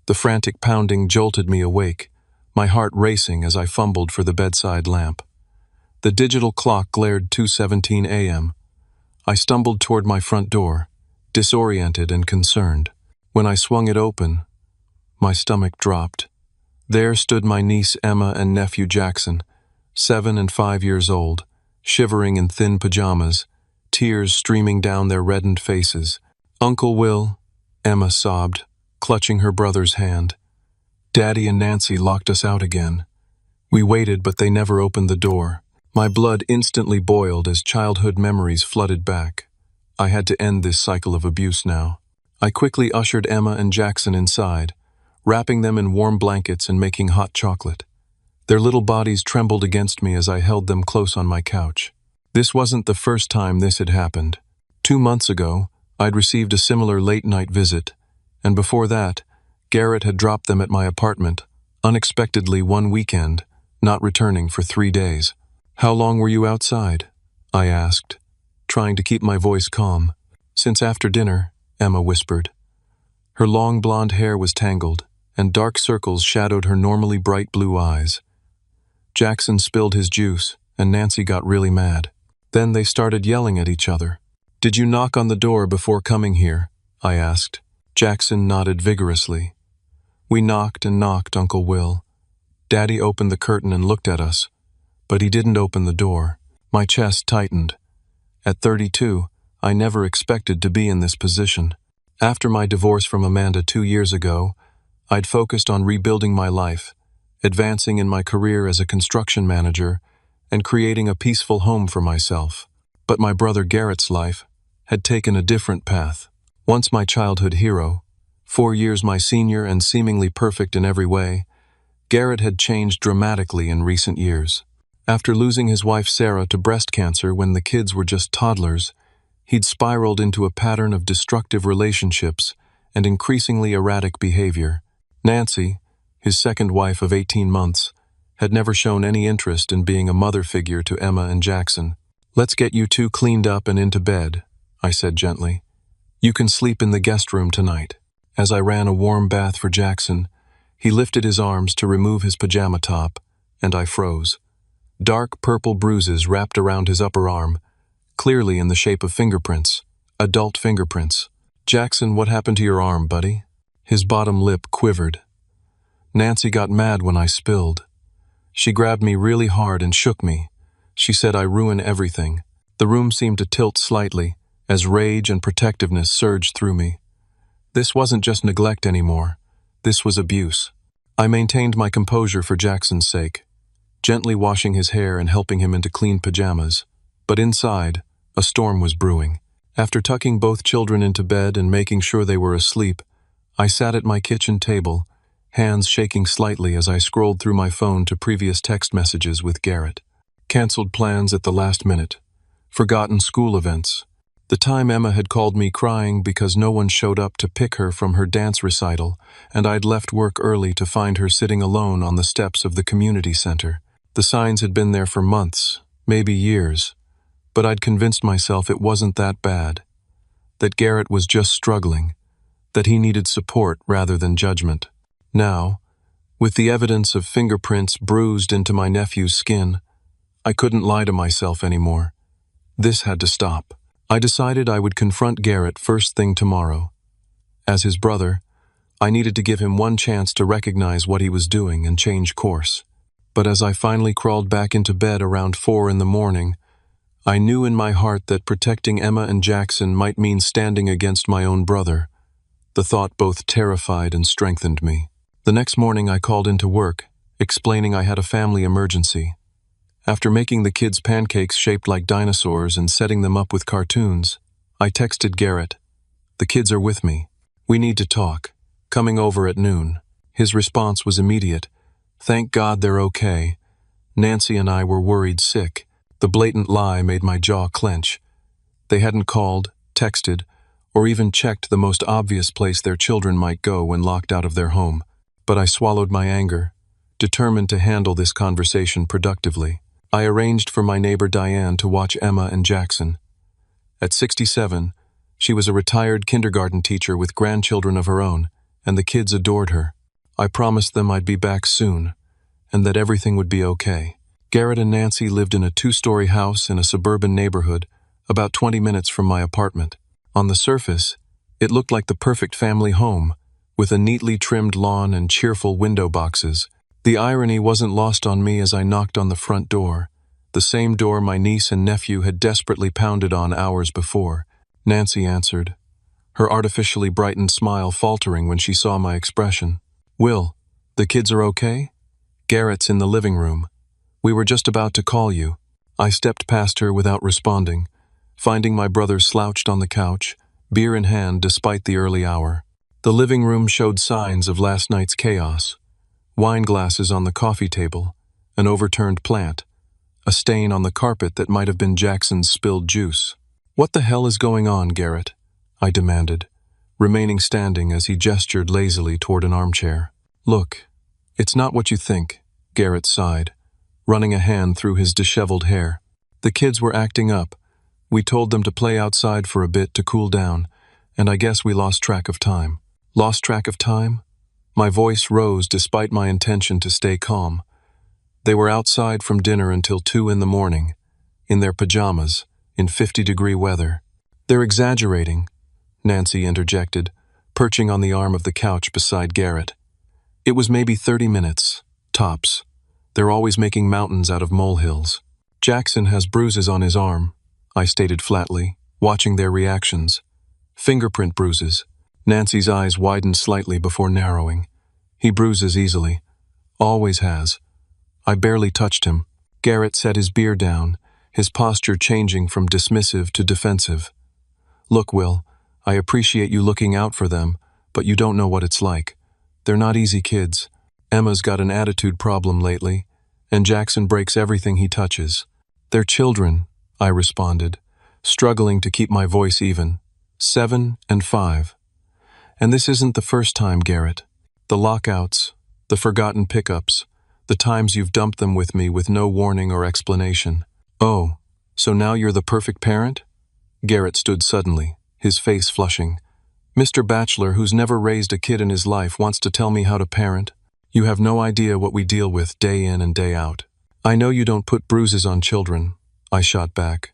The frantic pounding jolted me awake, my heart racing as I fumbled for the bedside lamp. The digital clock glared 2:17 a.m. I stumbled toward my front door, disoriented and concerned. When I swung it open, my stomach dropped. There stood my niece Emma and nephew Jackson, 7 and 5 years old, shivering in thin pajamas, tears streaming down their reddened faces. "Uncle Will," Emma sobbed, clutching her brother's hand. "Daddy and Nancy locked us out again." We waited, but they never opened the door. My blood instantly boiled as childhood memories flooded back. I had to end this cycle of abuse now. I quickly ushered Emma and Jackson inside, wrapping them in warm blankets and making hot chocolate. Their little bodies trembled against me as I held them close on my couch. This wasn't the first time this had happened. 2 months ago, I'd received a similar late-night visit, and before that, Garrett had dropped them at my apartment, unexpectedly one weekend, not returning for 3 days. "How long were you outside?" I asked, trying to keep my voice calm. "Since after dinner," Emma whispered. Her long blonde hair was tangled, and dark circles shadowed her normally bright blue eyes. Jackson spilled his juice, and Nancy got really mad. Then they started yelling at each other. "Did you knock on the door before coming here?" I asked. Jackson nodded vigorously. "We knocked and knocked, Uncle Will. Daddy opened the curtain and looked at us, but he didn't open the door." My chest tightened. At 32, I never expected to be in this position. After my divorce from Amanda 2 years ago, I'd focused on rebuilding my life, advancing in my career as a construction manager, and creating a peaceful home for myself. But my brother Garrett's life had taken a different path. Once my childhood hero, 4 years my senior and seemingly perfect in every way, Garrett had changed dramatically in recent years. After losing his wife Sarah to breast cancer when the kids were just toddlers, he'd spiraled into a pattern of destructive relationships and increasingly erratic behavior. Nancy, his second wife of 18 months, had never shown any interest in being a mother figure to Emma and Jackson. "Let's get you two cleaned up and into bed," I said gently. "You can sleep in the guest room tonight." As I ran a warm bath for Jackson, he lifted his arms to remove his pajama top, and I froze. Dark purple bruises wrapped around his upper arm, clearly in the shape of fingerprints, adult fingerprints. "Jackson, what happened to your arm, buddy?" His bottom lip quivered. "Nancy got mad when I spilled. She grabbed me really hard and shook me. She said I ruin everything." The room seemed to tilt slightly as rage and protectiveness surged through me. This wasn't just neglect anymore. This was abuse. I maintained my composure for Jackson's sake, gently washing his hair and helping him into clean pajamas. But inside, a storm was brewing. After tucking both children into bed and making sure they were asleep, I sat at my kitchen table, hands shaking slightly as I scrolled through my phone to previous text messages with Garrett. Canceled plans at the last minute. Forgotten school events. The time Emma had called me crying because no one showed up to pick her from her dance recital, and I'd left work early to find her sitting alone on the steps of the community center. The signs had been there for months, maybe years, but I'd convinced myself it wasn't that bad, that Garrett was just struggling, that he needed support rather than judgment. Now, with the evidence of fingerprints bruised into my nephew's skin, I couldn't lie to myself anymore. This had to stop. I decided I would confront Garrett first thing tomorrow. As his brother, I needed to give him one chance to recognize what he was doing and change course. But as I finally crawled back into bed around 4 in the morning, I knew in my heart that protecting Emma and Jackson might mean standing against my own brother. The thought both terrified and strengthened me. The next morning I called into work, explaining I had a family emergency. After making the kids pancakes shaped like dinosaurs and setting them up with cartoons, I texted Garrett, "The kids are with me. We need to talk. Coming over at noon." His response was immediate. "Thank God they're okay. Nancy and I were worried sick." The blatant lie made my jaw clench. They hadn't called, texted, or even checked the most obvious place their children might go when locked out of their home. But I swallowed my anger, determined to handle this conversation productively. I arranged for my neighbor Diane to watch Emma and Jackson. At 67, she was a retired kindergarten teacher with grandchildren of her own, and the kids adored her. I promised them I'd be back soon, and that everything would be okay. Garrett and Nancy lived in a 2-story house in a suburban neighborhood, about 20 minutes from my apartment. On the surface, it looked like the perfect family home, with a neatly trimmed lawn and cheerful window boxes. The irony wasn't lost on me as I knocked on the front door, the same door my niece and nephew had desperately pounded on hours before. Nancy answered, her artificially brightened smile faltering when she saw my expression. "Will, the kids are okay? Garrett's in the living room. We were just about to call you." I stepped past her without responding, finding my brother slouched on the couch, beer in hand despite the early hour. The living room showed signs of last night's chaos. Wine glasses on the coffee table, an overturned plant, a stain on the carpet that might have been Jackson's spilled juice. "What the hell is going on, Garrett?" I demanded, remaining standing as he gestured lazily toward an armchair. "Look, it's not what you think," Garrett sighed, running a hand through his disheveled hair. "The kids were acting up. We told them to play outside for a bit to cool down, and I guess we lost track of time." Lost track of time? My voice rose despite my intention to stay calm. They were outside from dinner until 2 in the morning, in their pajamas, in 50-degree weather. "They're exaggerating," Nancy interjected, perching on the arm of the couch beside Garrett. "It was maybe 30 minutes, tops. They're always making mountains out of molehills." "Jackson has bruises on his arm," I stated flatly, watching their reactions. "Fingerprint bruises." Nancy's eyes widened slightly before narrowing. "He bruises easily. Always has. I barely touched him." Garrett set his beer down, his posture changing from dismissive to defensive. "Look, Will, I appreciate you looking out for them, but you don't know what it's like. They're not easy kids. Emma's got an attitude problem lately, and Jackson breaks everything he touches." "They're children," I responded, struggling to keep my voice even. 7 and 5. "And this isn't the first time, Garrett. The lockouts, the forgotten pickups, the times you've dumped them with me with no warning or explanation." "Oh, so now you're the perfect parent?" Garrett stood suddenly, his face flushing. "Mr. Bachelor, who's never raised a kid in his life, wants to tell me how to parent? You have no idea what we deal with day in and day out." "I know you don't put bruises on children," I shot back.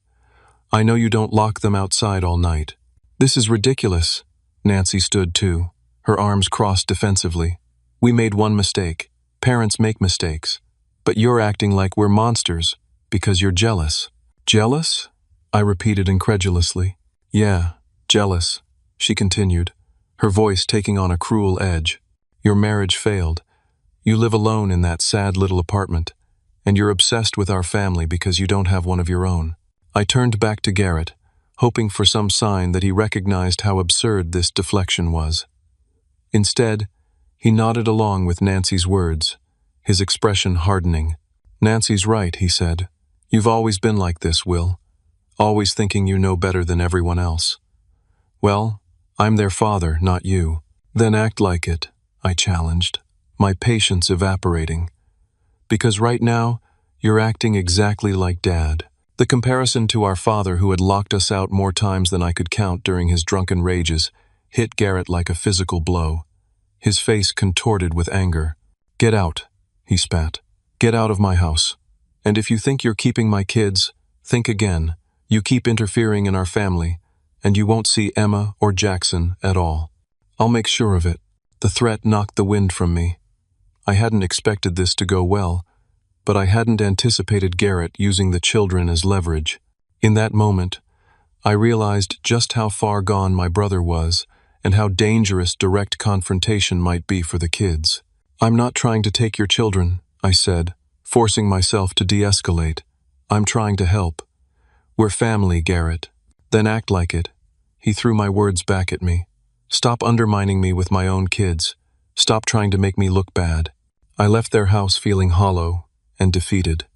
"I know you don't lock them outside all night." "This is ridiculous." Nancy stood too, her arms crossed defensively. "We made one mistake. Parents make mistakes. But you're acting like we're monsters because you're jealous." "Jealous?" I repeated incredulously. "Yeah, jealous," she continued, her voice taking on a cruel edge. "Your marriage failed. You live alone in that sad little apartment, and you're obsessed with our family because you don't have one of your own." I turned back to Garrett, hoping for some sign that he recognized how absurd this deflection was. Instead, he nodded along with Nancy's words, his expression hardening. "Nancy's right," he said. "You've always been like this, Will. Always thinking you know better than everyone else. Well, I'm their father, not you." "Then act like it," I challenged, my patience evaporating. "Because right now, you're acting exactly like Dad." The comparison to our father, who had locked us out more times than I could count during his drunken rages, hit Garrett like a physical blow. His face contorted with anger. "Get out," he spat. "Get out of my house. And if you think you're keeping my kids, think again. You keep interfering in our family, and you won't see Emma or Jackson at all. I'll make sure of it." The threat knocked the wind from me. I hadn't expected this to go well, but I hadn't anticipated Garrett using the children as leverage. In that moment, I realized just how far gone my brother was and how dangerous direct confrontation might be for the kids. "I'm not trying to take your children," I said, forcing myself to de-escalate. "I'm trying to help. We're family, Garrett." "Then act like it." He threw my words back at me. "Stop undermining me with my own kids. Stop trying to make me look bad." I left their house feeling hollow and defeated.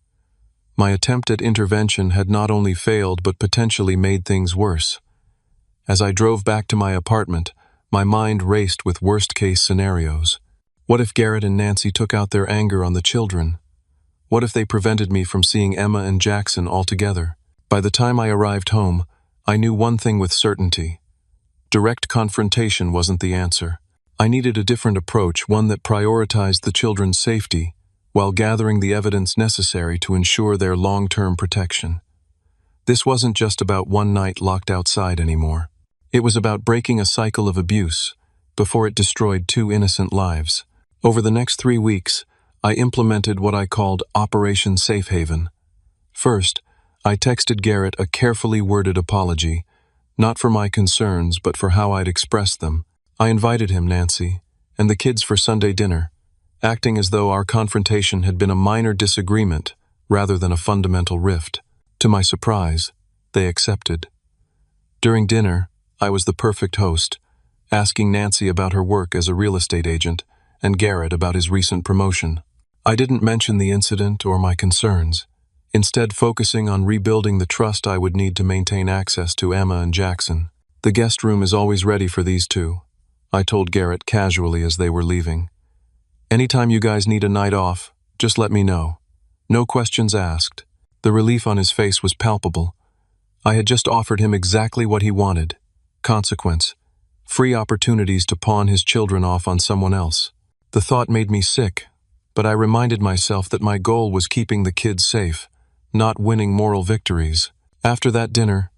My attempt at intervention had not only failed but potentially made things worse. As I drove back to my apartment, my mind raced with worst-case scenarios. What if Garrett and Nancy took out their anger on the children? What if they prevented me from seeing Emma and Jackson altogether? By the time I arrived home, I knew one thing with certainty. Direct confrontation wasn't the answer. I needed a different approach, one that prioritized the children's safety while gathering the evidence necessary to ensure their long-term protection. This wasn't just about one night locked outside anymore. It was about breaking a cycle of abuse before it destroyed 2 innocent lives. Over the next 3 weeks, I implemented what I called Operation Safe Haven. First, I texted Garrett a carefully worded apology, not for my concerns, but for how I'd expressed them. I invited him, Nancy, and the kids for Sunday dinner, acting as though our confrontation had been a minor disagreement rather than a fundamental rift. To my surprise, they accepted. During dinner, I was the perfect host, asking Nancy about her work as a real estate agent and Garrett about his recent promotion. I didn't mention the incident or my concerns, instead focusing on rebuilding the trust I would need to maintain access to Emma and Jackson. The guest room is always ready for these two, I told Garrett casually as they were leaving. Anytime you guys need a night off, just let me know. No questions asked. The relief on his face was palpable. I had just offered him exactly what he wanted. Consequence: free opportunities to pawn his children off on someone else. The thought made me sick, but I reminded myself that my goal was keeping the kids safe, not winning moral victories. After that dinner,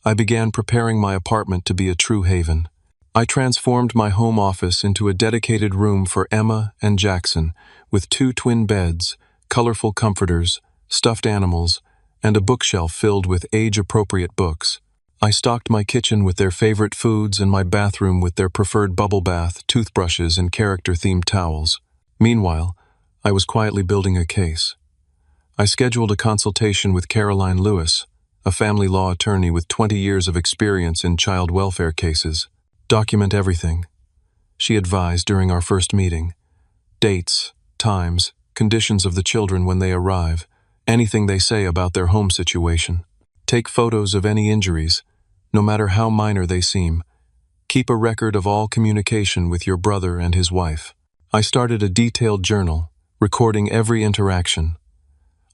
I began preparing my apartment to be a true haven. I transformed my home office into a dedicated room for Emma and Jackson, with 2 twin beds, colorful comforters, stuffed animals, and a bookshelf filled with age-appropriate books. I stocked my kitchen with their favorite foods and my bathroom with their preferred bubble bath, toothbrushes, and character-themed towels. Meanwhile, I was quietly building a case. I scheduled a consultation with Caroline Lewis, a family law attorney with 20 years of experience in child welfare cases. Document everything, she advised during our first meeting. Dates, times, conditions of the children when they arrive, anything they say about their home situation. Take photos of any injuries, no matter how minor they seem. Keep a record of all communication with your brother and his wife. I started a detailed journal, recording every interaction.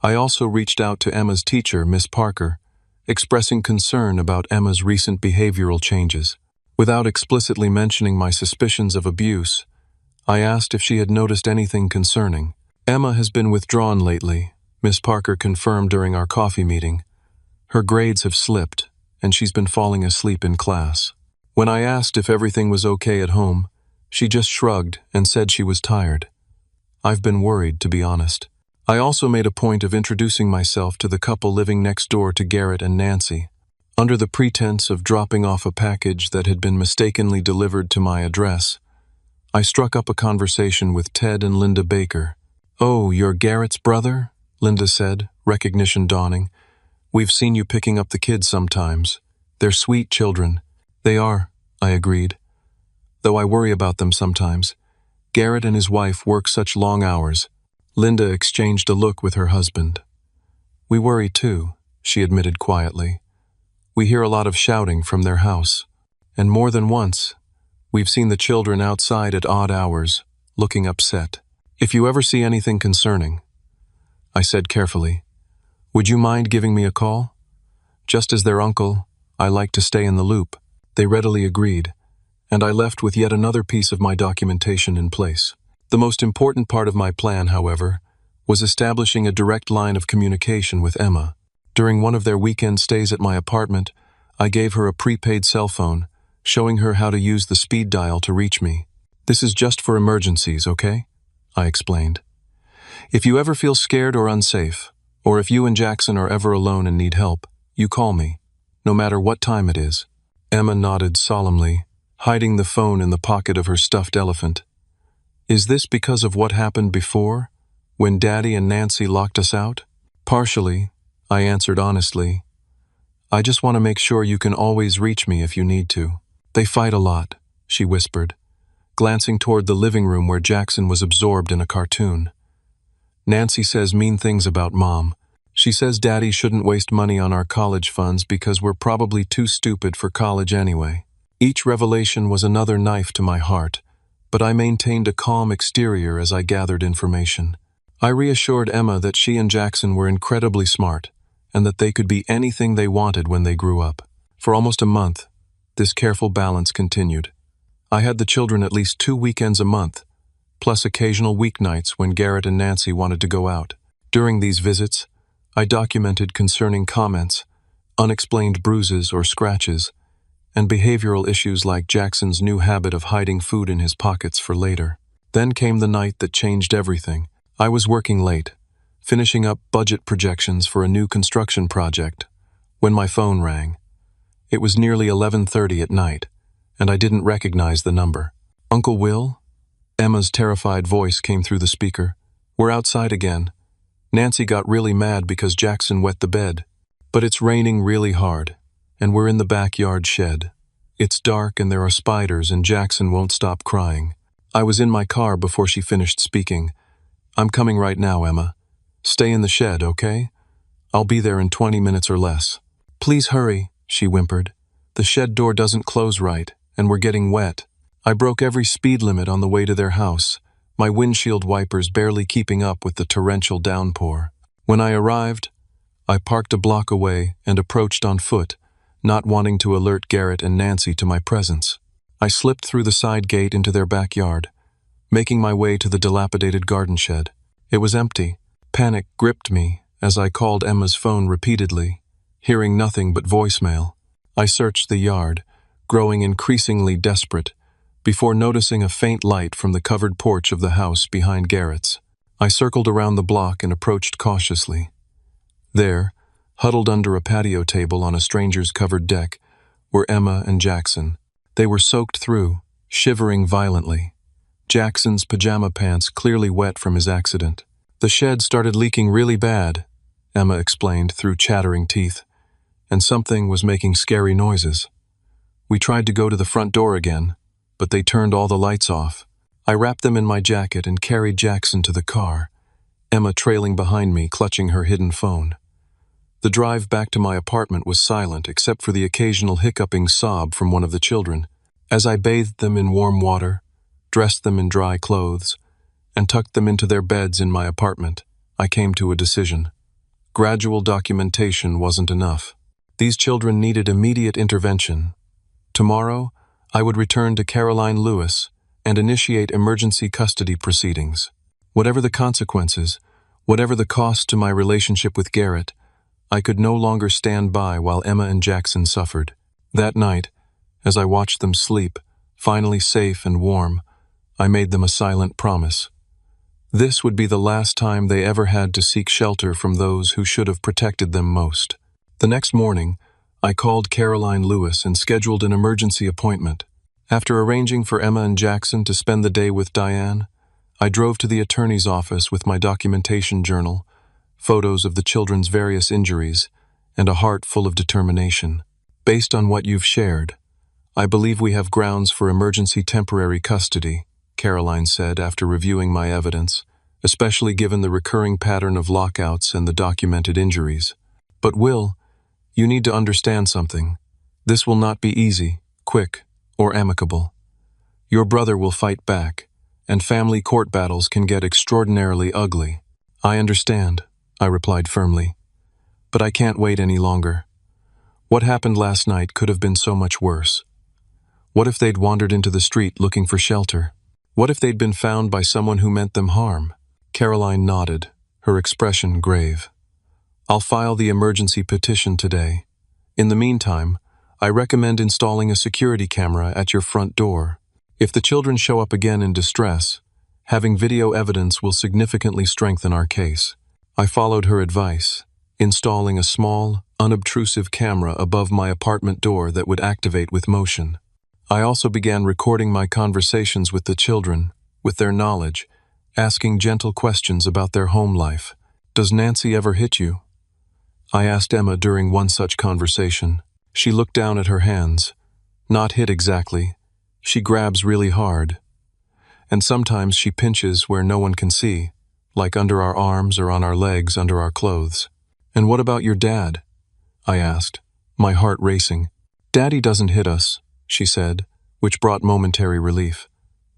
I also reached out to Emma's teacher, Miss Parker, expressing concern about Emma's recent behavioral changes. Without explicitly mentioning my suspicions of abuse, I asked if she had noticed anything concerning. Emma has been withdrawn lately, Miss Parker confirmed during our coffee meeting. Her grades have slipped, and she's been falling asleep in class. When I asked if everything was okay at home, she just shrugged and said she was tired. I've been worried, to be honest. I also made a point of introducing myself to the couple living next door to Garrett and Nancy. Under the pretense of dropping off a package that had been mistakenly delivered to my address, I struck up a conversation with Ted and Linda Baker. "Oh, you're Garrett's brother?" Linda said, recognition dawning. "We've seen you picking up the kids sometimes. They're sweet children." "They are," I agreed, "though I worry about them sometimes. Garrett and his wife work such long hours." Linda exchanged a look with her husband. "We worry too," she admitted quietly. "We hear a lot of shouting from their house, and more than once, we've seen the children outside at odd hours, looking upset. If you ever see anything concerning," I said carefully, "would you mind giving me a call? Just as their uncle, I like to stay in the loop." They readily agreed, and I left with yet another piece of my documentation in place. The most important part of my plan, however, was establishing a direct line of communication with Emma. During one of their weekend stays at my apartment, I gave her a prepaid cell phone, showing her how to use the speed dial to reach me. "This is just for emergencies, okay?" I explained. "If you ever feel scared or unsafe, or if you and Jackson are ever alone and need help, you call me, no matter what time it is." Emma nodded solemnly, hiding the phone in the pocket of her stuffed elephant. "Is this because of what happened before, when Daddy and Nancy locked us out?" "Partially," I answered honestly. "I just want to make sure you can always reach me if you need to." "They fight a lot," she whispered, glancing toward the living room where Jackson was absorbed in a cartoon. "Nancy says mean things about Mom. She says Daddy shouldn't waste money on our college funds because we're probably too stupid for college anyway." Each revelation was another knife to my heart, but I maintained a calm exterior as I gathered information. I reassured Emma that she and Jackson were incredibly smart, and that they could be anything they wanted when they grew up. For almost a month, this careful balance continued. I had the children at least 2 weekends a month, plus occasional weeknights when Garrett and Nancy wanted to go out. During these visits, I documented concerning comments, unexplained bruises or scratches, and behavioral issues like Jackson's new habit of hiding food in his pockets for later. Then came the night that changed everything. I was working late, finishing up budget projections for a new construction project, when my phone rang. It was nearly 11:30 at night, and I didn't recognize the number. "Uncle Will?" Emma's terrified voice came through the speaker. "We're outside again. Nancy got really mad because Jackson wet the bed. But it's raining really hard, and we're in the backyard shed. It's dark and there are spiders and Jackson won't stop crying." I was in my car before she finished speaking. "I'm coming right now, Emma. Stay in the shed, okay? I'll be there in 20 minutes or less." "Please hurry," she whimpered. "The shed door doesn't close right, and we're getting wet." I broke every speed limit on the way to their house, my windshield wipers barely keeping up with the torrential downpour. When I arrived, I parked a block away and approached on foot, not wanting to alert Garrett and Nancy to my presence. I slipped through the side gate into their backyard, making my way to the dilapidated garden shed. It was empty. Panic gripped me as I called Emma's phone repeatedly, hearing nothing but voicemail. I searched the yard, growing increasingly desperate, before noticing a faint light from the covered porch of the house behind Garrett's. I circled around the block and approached cautiously. There, huddled under a patio table on a stranger's covered deck, were Emma and Jackson. They were soaked through, shivering violently. Jackson's pajama pants clearly wet from his accident. "The shed started leaking really bad," Emma explained through chattering teeth, "and something was making scary noises. We tried to go to the front door again, but they turned all the lights off." I wrapped them in my jacket and carried Jackson to the car, Emma trailing behind me, clutching her hidden phone. The drive back to my apartment was silent except for the occasional hiccuping sob from one of the children. As I bathed them in warm water, dressed them in dry clothes, and tucked them into their beds in my apartment, I came to a decision. Gradual documentation wasn't enough. These children needed immediate intervention. Tomorrow, I would return to Caroline Lewis and initiate emergency custody proceedings. Whatever the consequences, whatever the cost to my relationship with Garrett, I could no longer stand by while Emma and Jackson suffered. That night, as I watched them sleep, finally safe and warm, I made them a silent promise. This would be the last time they ever had to seek shelter from those who should have protected them most. The next morning, I called Caroline Lewis and scheduled an emergency appointment. After arranging for Emma and Jackson to spend the day with Diane, I drove to the attorney's office with my documentation journal, photos of the children's various injuries, and a heart full of determination. "Based on what you've shared, I believe we have grounds for emergency temporary custody," Caroline said after reviewing my evidence, especially given the recurring pattern of lockouts and the documented injuries. "But Will, you need to understand something. This will not be easy, quick, or amicable. Your brother will fight back, and family court battles can get extraordinarily ugly." "I understand," I replied firmly. "But I can't wait any longer. What happened last night could have been so much worse. What if they'd wandered into the street looking for shelter? What if they'd been found by someone who meant them harm?" Caroline nodded, her expression grave. "I'll file the emergency petition today. In the meantime, I recommend installing a security camera at your front door. If the children show up again in distress, having video evidence will significantly strengthen our case." I followed her advice, installing a small, unobtrusive camera above my apartment door that would activate with motion. I also began recording my conversations with the children, with their knowledge, asking gentle questions about their home life. "Does Nancy ever hit you?" I asked Emma during one such conversation. She looked down at her hands. "Not hit exactly. She grabs really hard. And sometimes she pinches where no one can see, like under our arms or on our legs under our clothes." "And what about your dad?" I asked, my heart racing. "Daddy doesn't hit us," she said, which brought momentary relief.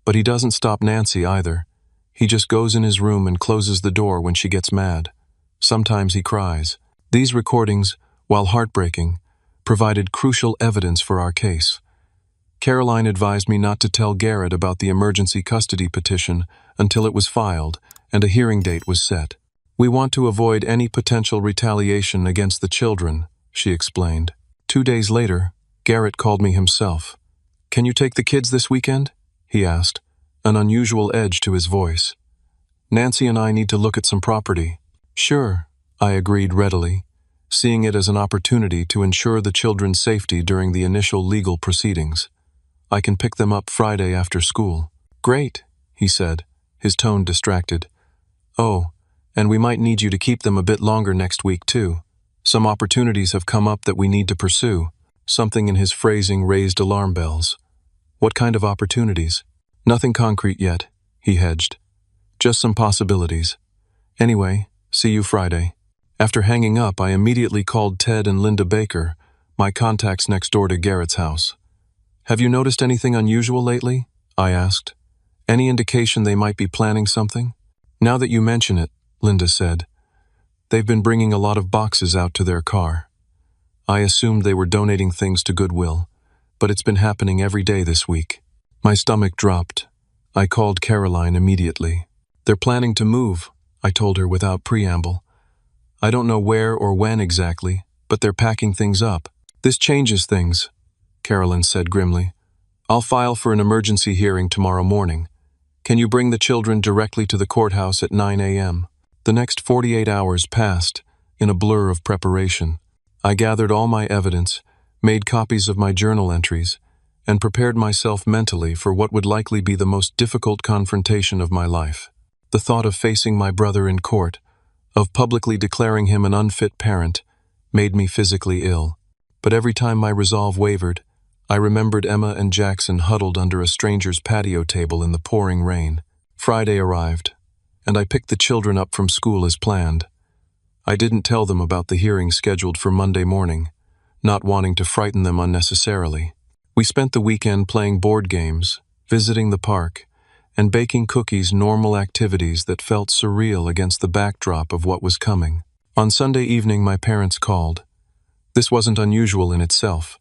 "But he doesn't stop Nancy either. He just goes in his room and closes the door when she gets mad. Sometimes he cries." These recordings, while heartbreaking, provided crucial evidence for our case. Caroline advised me not to tell Garrett about the emergency custody petition until it was filed and a hearing date was set. We want to avoid any potential retaliation against the children, she explained. 2 days later, Garrett called me himself. Can you take the kids this weekend? He asked, an unusual edge to his voice. Nancy and I need to look at some property. Sure, I agreed readily, seeing it as an opportunity to ensure the children's safety during the initial legal proceedings. I can pick them up Friday after school. Great, he said, his tone distracted. Oh, and we might need you to keep them a bit longer next week too. Some opportunities have come up that we need to pursue. Something in his phrasing raised alarm bells. What kind of opportunities? Nothing concrete yet, he hedged. Just some possibilities. Anyway, see you Friday. After hanging up, I immediately called Ted and Linda Baker, my contacts next door to Garrett's house. Have you noticed anything unusual lately? I asked. Any indication they might be planning something? Now that you mention it, Linda said. They've been bringing a lot of boxes out to their car. I assumed they were donating things to Goodwill, but it's been happening every day this week. My stomach dropped. I called Caroline immediately. They're planning to move, I told her without preamble. I don't know where or when exactly, but they're packing things up. This changes things, Caroline said grimly. I'll file for an emergency hearing tomorrow morning. Can you bring the children directly to the courthouse at 9 a.m.? The next 48 hours passed in a blur of preparation. I gathered all my evidence, made copies of my journal entries, and prepared myself mentally for what would likely be the most difficult confrontation of my life. The thought of facing my brother in court, of publicly declaring him an unfit parent, made me physically ill. But every time my resolve wavered, I remembered Emma and Jackson huddled under a stranger's patio table in the pouring rain. Friday arrived, and I picked the children up from school as planned. I didn't tell them about the hearing scheduled for Monday morning, not wanting to frighten them unnecessarily. We spent the weekend playing board games, visiting the park, and baking cookies, normal activities that felt surreal against the backdrop of what was coming. On Sunday evening, my parents called. This wasn't unusual in itself.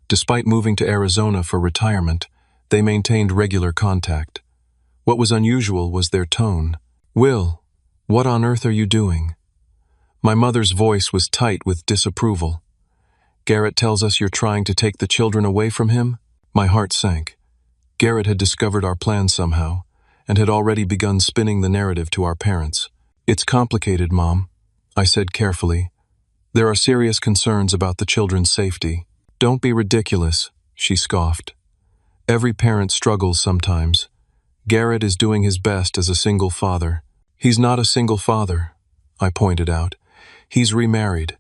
Despite moving to Arizona for retirement, they maintained regular contact. What was unusual was their tone. Will, what on earth are you doing? My mother's voice was tight with disapproval. Garrett tells us you're trying to take the children away from him? My heart sank. Garrett had discovered our plan somehow, and had already begun spinning the narrative to our parents. It's complicated, Mom, I said carefully. There are serious concerns about the children's safety. Don't be ridiculous, she scoffed. Every parent struggles sometimes. Garrett is doing his best as a single father. He's not a single father, I pointed out. He's remarried,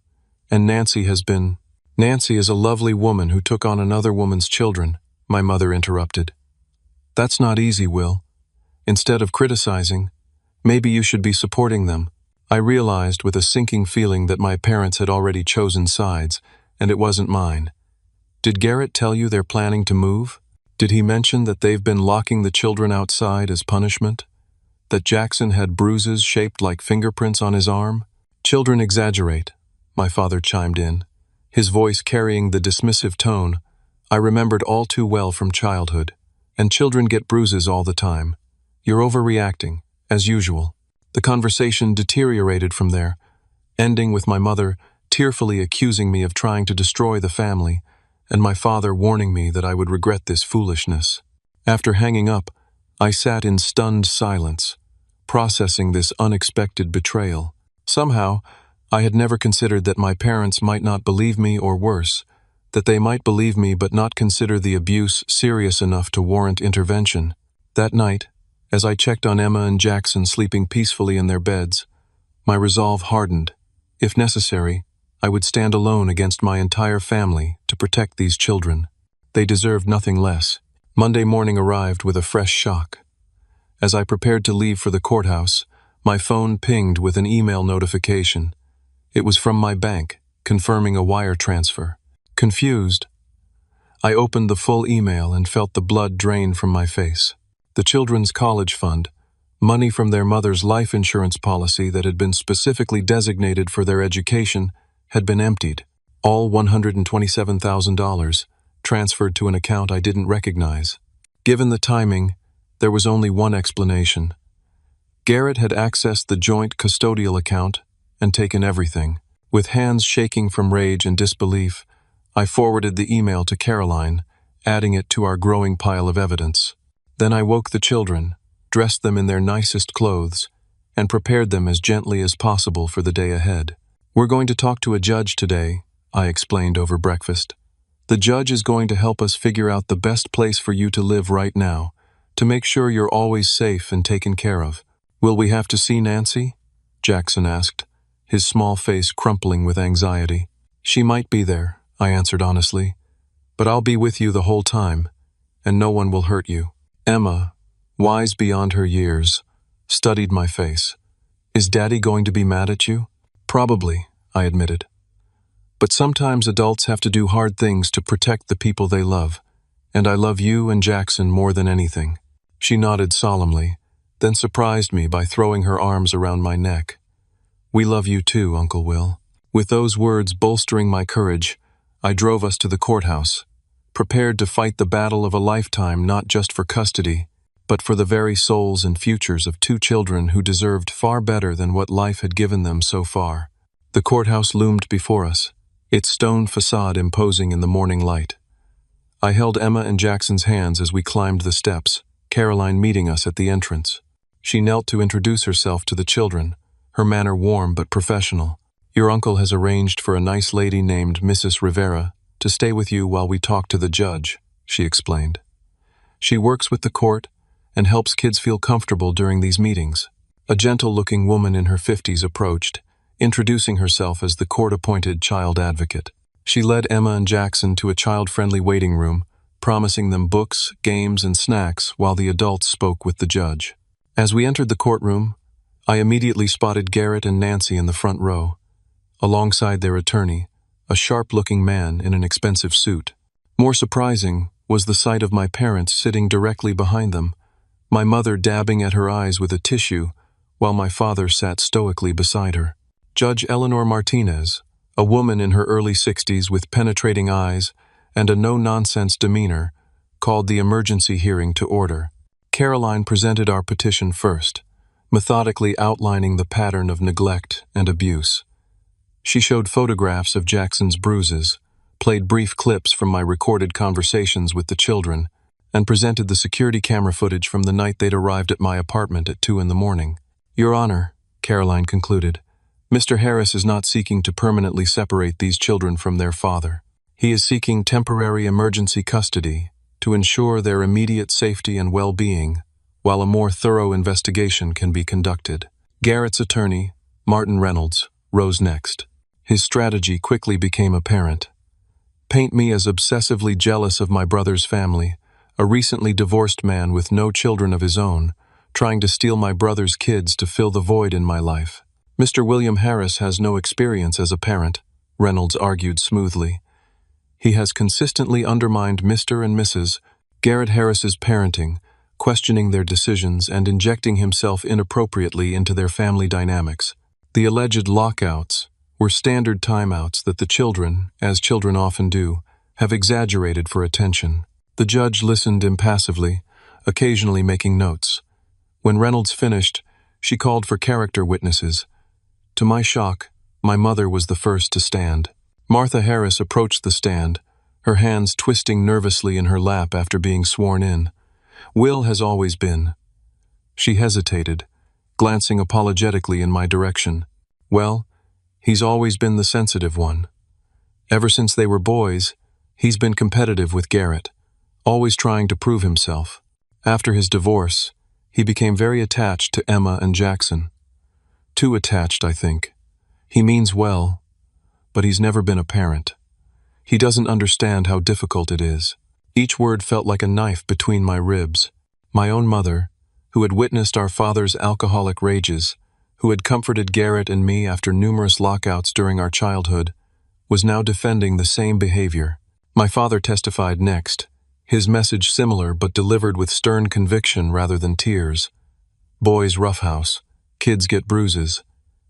and Nancy is a lovely woman who took on another woman's children, my mother interrupted. That's not easy, Will. Instead of criticizing, maybe you should be supporting them. I realized with a sinking feeling that my parents had already chosen sides, and it wasn't mine. Did Garrett tell you they're planning to move? Did he mention that they've been locking the children outside as punishment? That Jackson had bruises shaped like fingerprints on his arm? Children exaggerate, my father chimed in, his voice carrying the dismissive tone I remembered all too well from childhood. And children get bruises all the time. You're overreacting, as usual. The conversation deteriorated from there, ending with my mother tearfully accusing me of trying to destroy the family, and my father warning me that I would regret this foolishness. After hanging up, I sat in stunned silence, processing this unexpected betrayal. Somehow, I had never considered that my parents might not believe me, or worse, that they might believe me but not consider the abuse serious enough to warrant intervention. That night, as I checked on Emma and Jackson sleeping peacefully in their beds, my resolve hardened. If necessary, I would stand alone against my entire family to protect these children. They deserved nothing less. Monday morning arrived with a fresh shock. As I prepared to leave for the courthouse, my phone pinged with an email notification. It was from my bank, confirming a wire transfer. Confused, I opened the full email and felt the blood drain from my face. The children's college fund, money from their mother's life insurance policy that had been specifically designated for their education, had been emptied. All $127,000, transferred to an account I didn't recognize. Given the timing, there was only one explanation. Garrett had accessed the joint custodial account and taken everything. With hands shaking from rage and disbelief, I forwarded the email to Caroline, adding it to our growing pile of evidence. Then I woke the children, dressed them in their nicest clothes, and prepared them as gently as possible for the day ahead. "We're going to talk to a judge today," I explained over breakfast. "The judge is going to help us figure out the best place for you to live right now, to make sure you're always safe and taken care of." "Will we have to see Nancy?" Jackson asked, his small face crumpling with anxiety. "She might be there," I answered honestly, "but I'll be with you the whole time, and no one will hurt you." Emma, wise beyond her years, studied my face. "Is Daddy going to be mad at you?" "Probably," I admitted. "But sometimes adults have to do hard things to protect the people they love, and I love you and Jackson more than anything." She nodded solemnly, then surprised me by throwing her arms around my neck. "We love you too, Uncle Will." With those words bolstering my courage, I drove us to the courthouse, prepared to fight the battle of a lifetime not just for custody, but for the very souls and futures of two children who deserved far better than what life had given them so far. The courthouse loomed before us, its stone facade imposing in the morning light. I held Emma and Jackson's hands as we climbed the steps, Caroline meeting us at the entrance. She knelt to introduce herself to the children, her manner warm but professional. "Your uncle has arranged for a nice lady named Mrs. Rivera to stay with you while we talk to the judge," she explained. "She works with the court and helps kids feel comfortable during these meetings." A gentle-looking woman in her 50s approached, introducing herself as the court-appointed child advocate. She led Emma and Jackson to a child-friendly waiting room, promising them books, games, and snacks while the adults spoke with the judge. As we entered the courtroom, I immediately spotted Garrett and Nancy in the front row, alongside their attorney, a sharp-looking man in an expensive suit. More surprising was the sight of my parents sitting directly behind them, my mother dabbing at her eyes with a tissue, while my father sat stoically beside her. Judge Eleanor Martinez, a woman in her early 60s with penetrating eyes and a no-nonsense demeanor, called the emergency hearing to order. Caroline presented our petition first, methodically outlining the pattern of neglect and abuse. She showed photographs of Jackson's bruises, played brief clips from my recorded conversations with the children, and presented the security camera footage from the night they'd arrived at my apartment at 2 in the morning. "Your Honor," Caroline concluded, "Mr. Harris is not seeking to permanently separate these children from their father. He is seeking temporary emergency custody to ensure their immediate safety and well-being, while a more thorough investigation can be conducted." Garrett's attorney, Martin Reynolds, rose next. His strategy quickly became apparent. Paint me as obsessively jealous of my brother's family, a recently divorced man with no children of his own, trying to steal my brother's kids to fill the void in my life. "Mr. William Harris has no experience as a parent," Reynolds argued smoothly. "He has consistently undermined Mr. and Mrs. Garrett Harris's parenting, questioning their decisions and injecting himself inappropriately into their family dynamics. The alleged lockouts were standard timeouts that the children, as children often do, have exaggerated for attention." The judge listened impassively, occasionally making notes. When Reynolds finished, she called for character witnesses. To my shock, my mother was the first to stand. Martha Harris approached the stand, her hands twisting nervously in her lap after being sworn in. "Will has always been." She hesitated, glancing apologetically in my direction. "Well, he's always been the sensitive one. Ever since they were boys, he's been competitive with Garrett, always trying to prove himself. After his divorce, he became very attached to Emma and Jackson. Too attached, I think. He means well, but he's never been a parent. He doesn't understand how difficult it is." Each word felt like a knife between my ribs. My own mother, who had witnessed our father's alcoholic rages, who had comforted Garrett and me after numerous lockouts during our childhood, was now defending the same behavior. My father testified next, his message similar but delivered with stern conviction rather than tears. "Boys roughhouse, kids get bruises.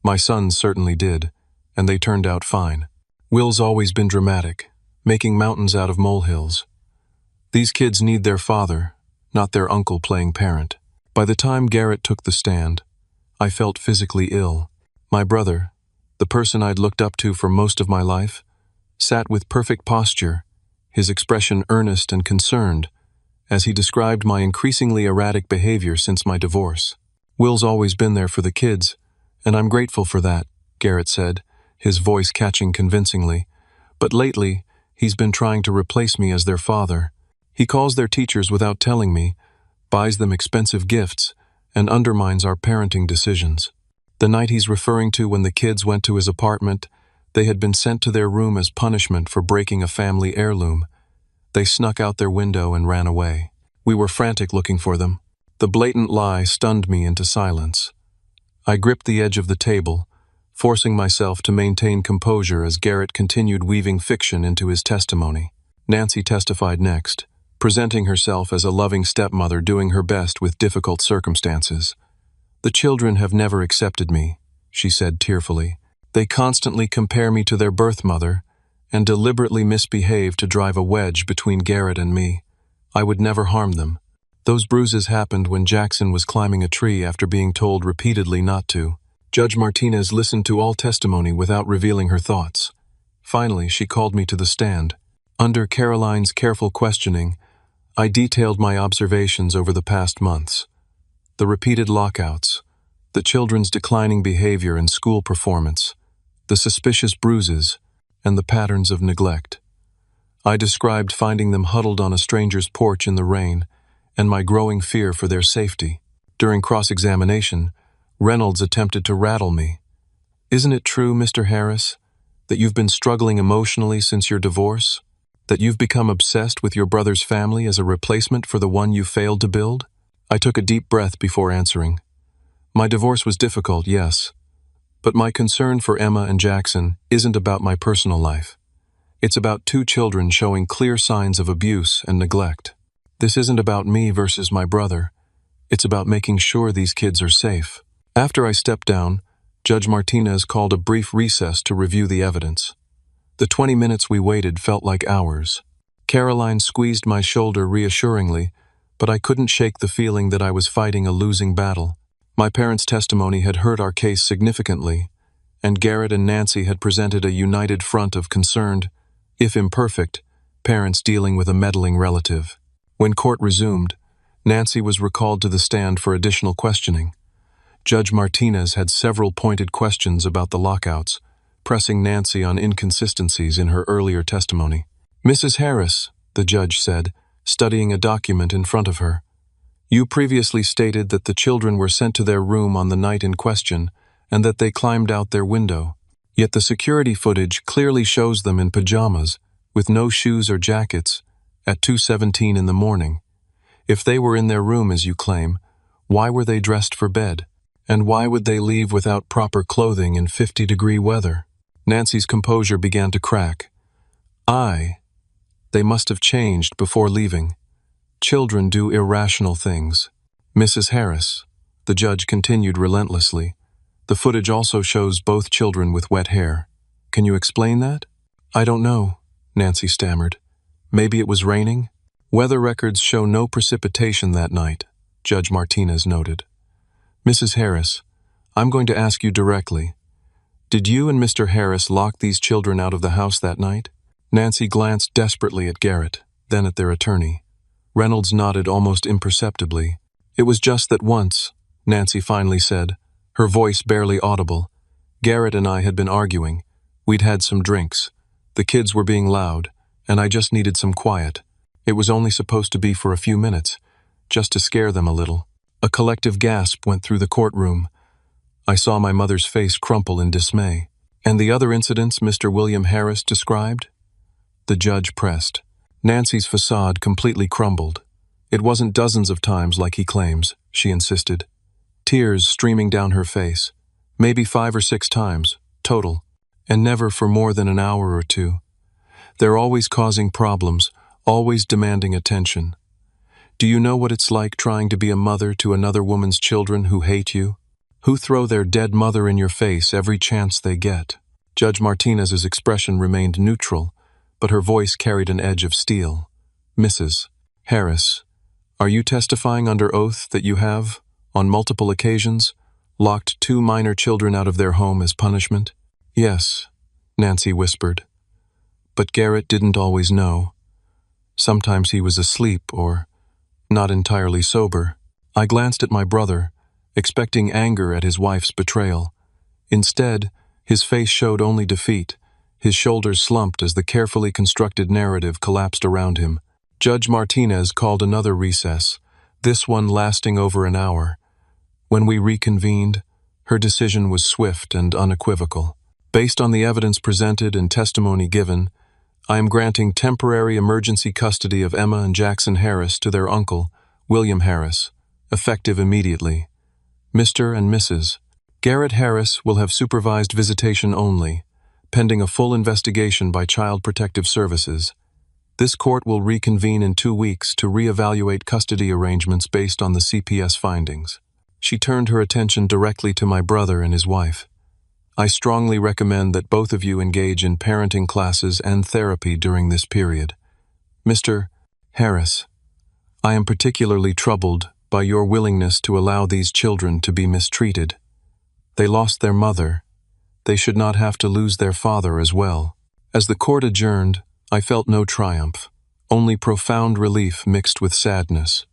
My sons certainly did, and they turned out fine. Will's always been dramatic, making mountains out of molehills. These kids need their father, not their uncle playing parent. By the time Garrett took the stand, I felt physically ill. My brother, the person I'd looked up to for most of my life, sat with perfect posture, his expression earnest and concerned, as he described my increasingly erratic behavior since my divorce. "Will's always been there for the kids, and I'm grateful for that," Garrett said, his voice catching convincingly. "But lately, he's been trying to replace me as their father. He calls their teachers without telling me, buys them expensive gifts, and undermines our parenting decisions. The night he's referring to when the kids went to his apartment, they had been sent to their room as punishment for breaking a family heirloom. They snuck out their window and ran away. We were frantic looking for them. The blatant lie stunned me into silence. I gripped the edge of the table, forcing myself to maintain composure as Garrett continued weaving fiction into his testimony. Nancy testified next, presenting herself as a loving stepmother doing her best with difficult circumstances. "The children have never accepted me," she said tearfully. "They constantly compare me to their birth mother and deliberately misbehave to drive a wedge between Garrett and me. I would never harm them. Those bruises happened when Jackson was climbing a tree after being told repeatedly not to." Judge Martinez listened to all testimony without revealing her thoughts. Finally, she called me to the stand. Under Caroline's careful questioning, I detailed my observations over the past months. The repeated lockouts, the children's declining behavior and school performance, the suspicious bruises, and the patterns of neglect. I described finding them huddled on a stranger's porch in the rain, and my growing fear for their safety. During cross-examination, Reynolds attempted to rattle me. "Isn't it true, Mr. Harris, that you've been struggling emotionally since your divorce? That you've become obsessed with your brother's family as a replacement for the one you failed to build?" I took a deep breath before answering. "My divorce was difficult, yes, but my concern for Emma and Jackson isn't about my personal life. It's about two children showing clear signs of abuse and neglect. This isn't about me versus my brother. It's about making sure these kids are safe." After I stepped down, Judge Martinez called a brief recess to review the evidence. The 20 minutes we waited felt like hours. Caroline squeezed my shoulder reassuringly, but I couldn't shake the feeling that I was fighting a losing battle. My parents' testimony had hurt our case significantly, and Garrett and Nancy had presented a united front of concerned, if imperfect, parents dealing with a meddling relative. When court resumed, Nancy was recalled to the stand for additional questioning. Judge Martinez had several pointed questions about the lockouts, pressing Nancy on inconsistencies in her earlier testimony. "Mrs. Harris," the judge said, studying a document in front of her, "you previously stated that the children were sent to their room on the night in question and that they climbed out their window. Yet the security footage clearly shows them in pajamas, with no shoes or jackets, at 2:17 in the morning. If they were in their room as you claim, why were they dressed for bed? And why would they leave without proper clothing in 50-degree weather?" Nancy's composure began to crack. They must have changed before leaving. Children do irrational things." "Mrs. Harris," the judge continued relentlessly, "the footage also shows both children with wet hair. Can you explain that?" "I don't know," Nancy stammered. "Maybe it was raining?" "Weather records show no precipitation that night," Judge Martinez noted. "Mrs. Harris, I'm going to ask you directly. Did you and Mr. Harris lock these children out of the house that night?" Nancy glanced desperately at Garrett, then at their attorney. Reynolds nodded almost imperceptibly. "It was just that once," Nancy finally said, her voice barely audible. "Garrett and I had been arguing. We'd had some drinks. The kids were being loud, and I just needed some quiet. It was only supposed to be for a few minutes, just to scare them a little." A collective gasp went through the courtroom. I saw my mother's face crumple in dismay. "And the other incidents Mr. William Harris described?" The judge pressed. Nancy's facade completely crumbled. "It wasn't dozens of times like he claims," she insisted. Tears streaming down her face. "Maybe 5 or 6 times, total, and never for more than an hour or two. They're always causing problems, always demanding attention. Do you know what it's like trying to be a mother to another woman's children who hate you? Who throw their dead mother in your face every chance they get?" Judge Martinez's expression remained neutral, but her voice carried an edge of steel. "Mrs. Harris, are you testifying under oath that you have, on multiple occasions, locked 2 minor children out of their home as punishment?" "Yes," Nancy whispered. But Garrett didn't always know. Sometimes he was asleep or not entirely sober. I glanced at my brother, expecting anger at his wife's betrayal. Instead, his face showed only defeat. His shoulders slumped as the carefully constructed narrative collapsed around him. Judge Martinez called another recess, this one lasting over an hour. When we reconvened, her decision was swift and unequivocal. "Based on the evidence presented and testimony given, I am granting temporary emergency custody of Emma and Jackson Harris to their uncle, William Harris, effective immediately. Mr. and Mrs. Garrett Harris will have supervised visitation only, pending a full investigation by Child Protective Services. This court will reconvene in 2 weeks to reevaluate custody arrangements based on the CPS findings." She turned her attention directly to my brother and his wife. "I strongly recommend that both of you engage in parenting classes and therapy during this period. Mr. Harris, I am particularly troubled by your willingness to allow these children to be mistreated. They lost their mother. They should not have to lose their father as well." As the court adjourned, I felt no triumph, only profound relief mixed with sadness.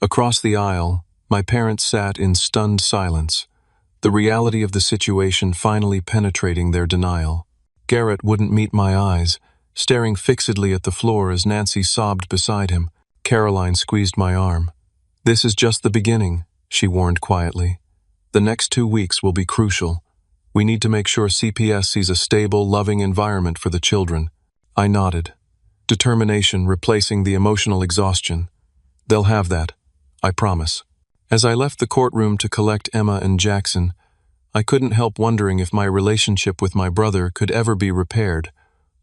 Across the aisle, my parents sat in stunned silence, the reality of the situation finally penetrating their denial. Garrett wouldn't meet my eyes, staring fixedly at the floor as Nancy sobbed beside him. Caroline squeezed my arm. "This is just the beginning," she warned quietly. "The next 2 weeks will be crucial. We need to make sure CPS sees a stable, loving environment for the children." I nodded, determination replacing the emotional exhaustion. "They'll have that, I promise." As I left the courtroom to collect Emma and Jackson, I couldn't help wondering if my relationship with my brother could ever be repaired,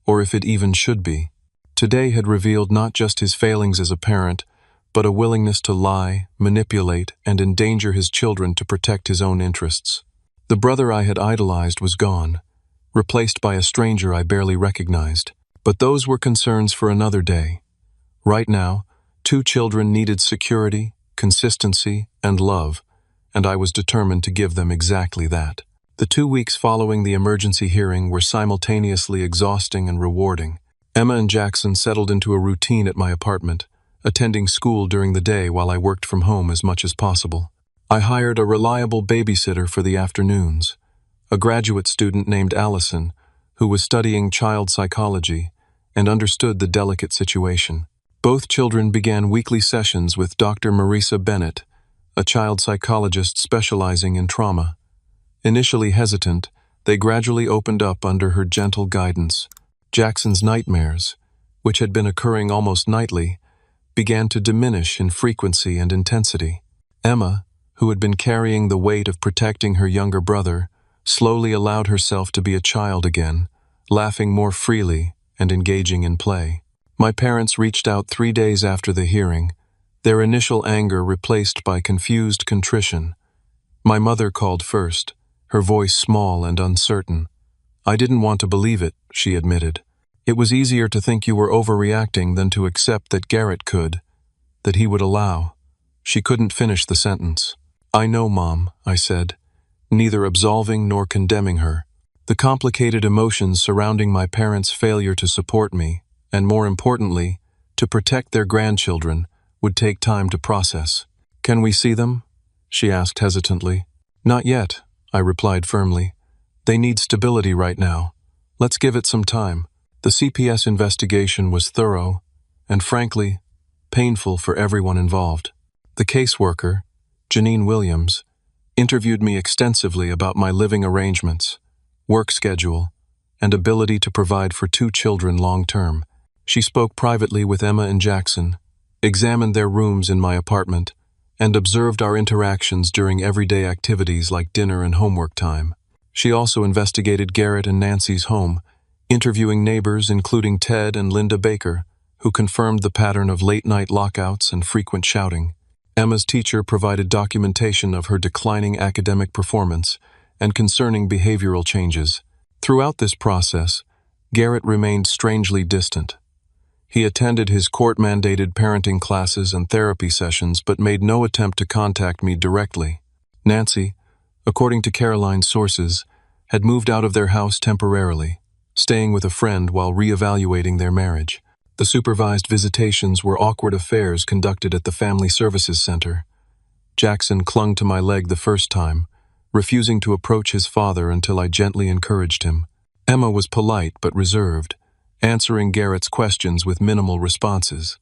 or if it even should be. Today had revealed not just his failings as a parent, but a willingness to lie, manipulate, and endanger his children to protect his own interests. The brother I had idolized was gone, replaced by a stranger I barely recognized. But those were concerns for another day. Right now, 2 children needed security, consistency, and love, and I was determined to give them exactly that. The 2 weeks following the emergency hearing were simultaneously exhausting and rewarding. Emma and Jackson settled into a routine at my apartment, attending school during the day while I worked from home as much as possible. I hired a reliable babysitter for the afternoons, a graduate student named Allison, who was studying child psychology and understood the delicate situation. Both children began weekly sessions with Dr. Marisa Bennett, a child psychologist specializing in trauma. Initially hesitant, they gradually opened up under her gentle guidance. Jackson's nightmares, which had been occurring almost nightly, began to diminish in frequency and intensity. Emma, who had been carrying the weight of protecting her younger brother, slowly allowed herself to be a child again, laughing more freely and engaging in play. My parents reached out 3 days after the hearing, their initial anger replaced by confused contrition. My mother called first, her voice small and uncertain. "I didn't want to believe it," she admitted. "It was easier to think you were overreacting than to accept that Garrett could, that he would allow." She couldn't finish the sentence. "I know, Mom," I said, neither absolving nor condemning her. The complicated emotions surrounding my parents' failure to support me, and more importantly, to protect their grandchildren, would take time to process. "Can we see them?" she asked hesitantly. "Not yet," I replied firmly. "They need stability right now. Let's give it some time." The CPS investigation was thorough, and frankly, painful for everyone involved. The caseworker, Janine Williams, interviewed me extensively about my living arrangements, work schedule, and ability to provide for 2 children long-term. She spoke privately with Emma and Jackson, examined their rooms in my apartment, and observed our interactions during everyday activities like dinner and homework time. She also investigated Garrett and Nancy's home, interviewing neighbors including Ted and Linda Baker, who confirmed the pattern of late-night lockouts and frequent shouting. Emma's teacher provided documentation of her declining academic performance and concerning behavioral changes. Throughout this process, Garrett remained strangely distant. He attended his court-mandated parenting classes and therapy sessions but made no attempt to contact me directly. Nancy, according to Caroline's sources, had moved out of their house temporarily, staying with a friend while reevaluating their marriage. The supervised visitations were awkward affairs conducted at the Family Services Center. Jackson clung to my leg the first time, refusing to approach his father until I gently encouraged him. Emma was polite but reserved, answering Garrett's questions with minimal responses.